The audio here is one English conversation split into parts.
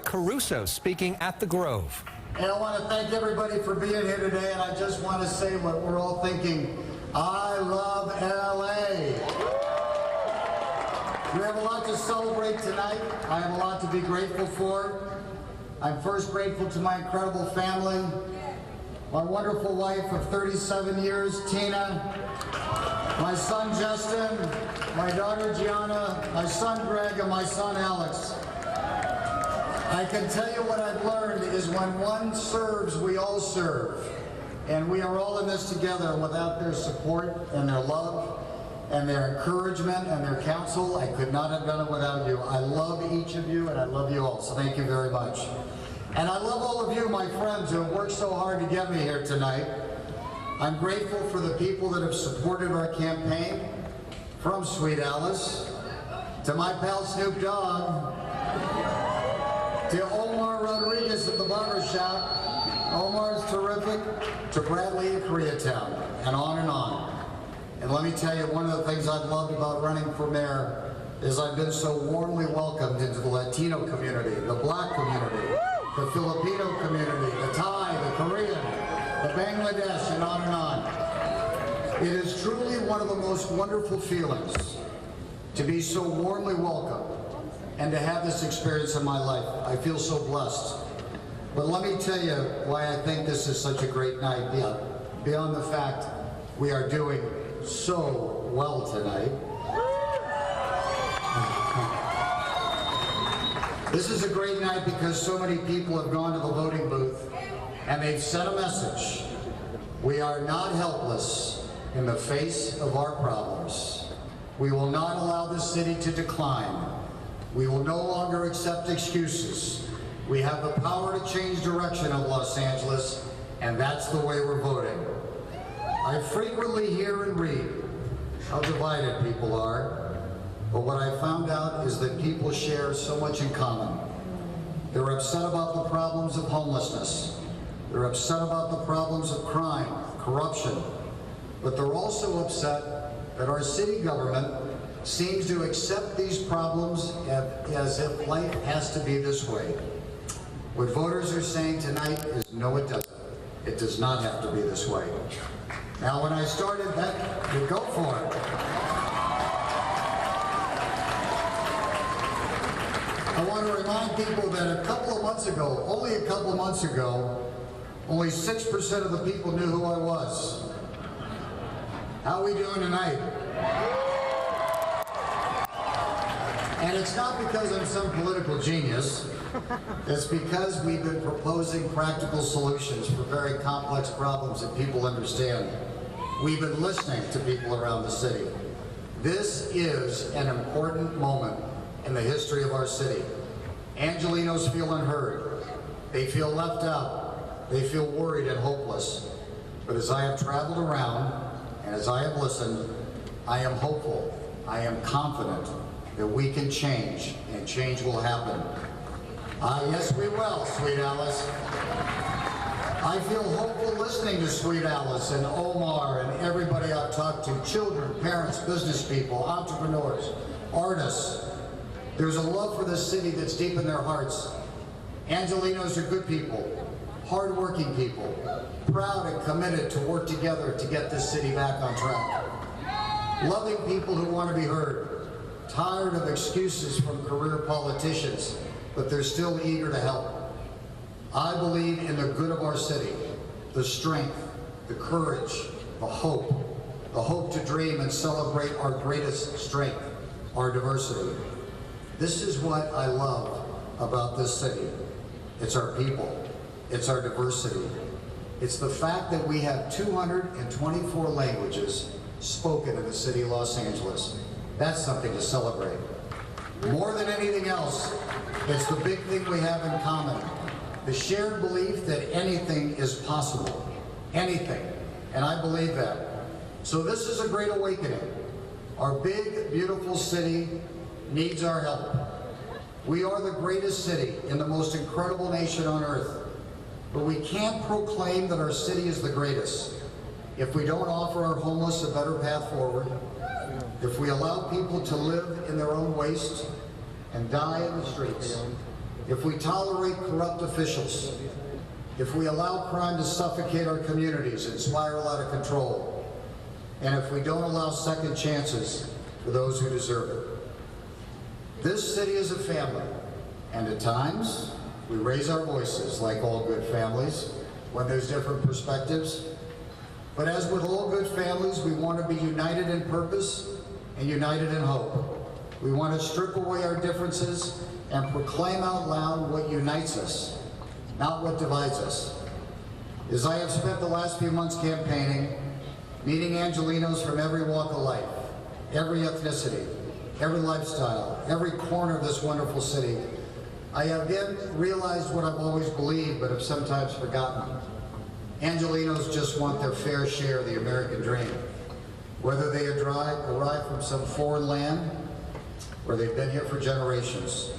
Rick Caruso speaking at the Grove. And I want to thank everybody for being here today, and I just want to say what we're all thinking. I love LA. We have a lot to celebrate tonight. I have a lot to be grateful for. I'm first grateful to my incredible family, my wonderful wife of 37 years, Tina, my son Justin, my daughter Gianna, my son Greg, and my son Alex. I can tell you what I've learned is when one serves, we all serve. And we are all in this together. Without their support and their love and their encouragement and their counsel, I could not have done it without you. I love each of you, and I love you all, so thank you very much. And I love all of you, my friends, who have worked so hard to get me here tonight. I'm grateful for the people that have supported our campaign, from Sweet Alice, to my pal Snoop Dogg, to Omar Rodriguez at the barbershop. Omar's terrific, to Bradley at Koreatown, and on and on. And let me tell you, one of the things I've loved about running for mayor is I've been so warmly welcomed into the Latino community, the Black community, the Filipino community, the Thai, the Korean, the Bangladesh, and on and on. It is truly one of the most wonderful feelings to be so warmly welcomed and to have this experience in my life. I feel so blessed. But let me tell you why I think this is such a great night, beyond the fact we are doing so well tonight. This is a great night because so many people have gone to the voting booth and they've sent a message. We are not helpless in the face of our problems. We will not allow this city to decline. We will no longer accept excuses. We have the power to change direction of Los Angeles, and that's the way we're voting. I frequently hear and read how divided people are, but what I found out is that people share so much in common. They're upset about the problems of homelessness. They're upset about the problems of crime, corruption, but they're also upset that our city government seems to accept these problems as if life has to be this way. What voters are saying tonight is no, it doesn't. It does not have to be this way. Now, when I started that, you go for it. I want to remind people that a couple of months ago, only 6% of the people knew who I was. How are we doing tonight? And it's not because I'm some political genius. It's because we've been proposing practical solutions for very complex problems that people understand. We've been listening to people around the city. This is an important moment in the history of our city. Angelinos feel unheard. They feel left out. They feel worried and hopeless. But as I have traveled around and as I have listened, I am hopeful. I am confident that we can change, and change will happen. Yes, we will, Sweet Alice. I feel hopeful listening to Sweet Alice and Omar and everybody I've talked to, children, parents, business people, entrepreneurs, artists. There's a love for this city that's deep in their hearts. Angelinos are good people, hardworking people, proud and committed to work together to get this city back on track. Loving people who want to be heard, tired of excuses from career politicians, but they're still eager to help. I believe in the good of our city, the strength, the courage, the hope to dream and celebrate our greatest strength, our diversity. This is what I love about this city. It's our people, it's our diversity. It's the fact that we have 224 languages spoken in the city of Los Angeles. That's something to celebrate. More than anything else, it's the big thing we have in common. The shared belief that anything is possible. Anything. And I believe that. So this is a great awakening. Our big, beautiful city needs our help. We are the greatest city in the most incredible nation on earth. But we can't proclaim that our city is the greatest if we don't offer our homeless a better path forward, if we allow people to live in their own waste and die in the streets, if we tolerate corrupt officials, if we allow crime to suffocate our communities and spiral out of control, and if we don't allow second chances for those who deserve it. This city is a family, and at times, we raise our voices like all good families when there's different perspectives. But as with all good families, we want to be united in purpose and united in hope. We want to strip away our differences and proclaim out loud what unites us, not what divides us. As I have spent the last few months campaigning, meeting Angelenos from every walk of life, every ethnicity, every lifestyle, every corner of this wonderful city, I have again realized what I've always believed but have sometimes forgotten. Angelenos just want their fair share of the American dream. Whether they arrive from some foreign land or they've been here for generations,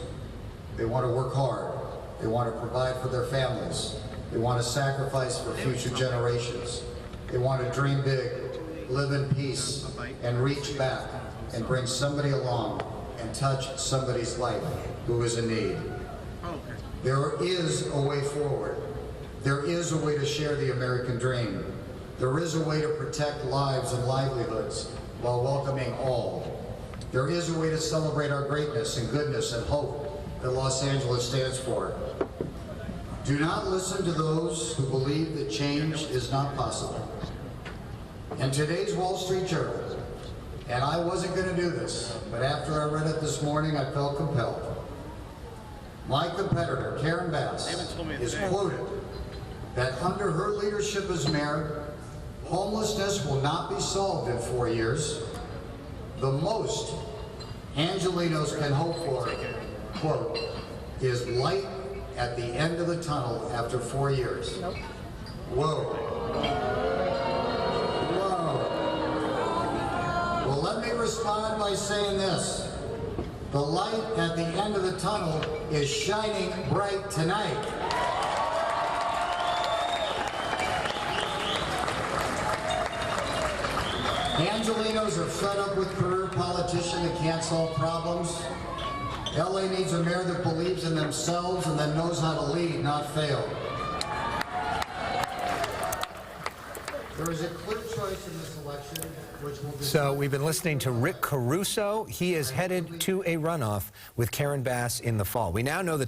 they want to work hard. They want to provide for their families. They want to sacrifice for future generations. They want to dream big, live in peace, and reach back and bring somebody along and touch somebody's life who is in need. There is a way forward. There is a way to share the American dream. There is a way to protect lives and livelihoods while welcoming all. There is a way to celebrate our greatness and goodness and hope that Los Angeles stands for. Do not listen to those who believe that change is not possible. In today's Wall Street Journal, and I wasn't going to do this, but after I read it this morning, I felt compelled. My competitor, Karen Bass, is quoted that under her leadership as mayor, homelessness will not be solved in 4 years. The most Angelenos can hope for, quote, is light at the end of the tunnel after 4 years. Whoa. Whoa. Well, let me respond by saying this. The light at the end of the tunnel is shining bright tonight. Angelenos are fed up with career politicians that can't solve problems. LA needs a mayor that believes in themselves and that knows how to lead, not fail. There is a clear choice in this election, which will So we've been listening to Rick Caruso. He is headed to a runoff with Karen Bass in the fall. We now know the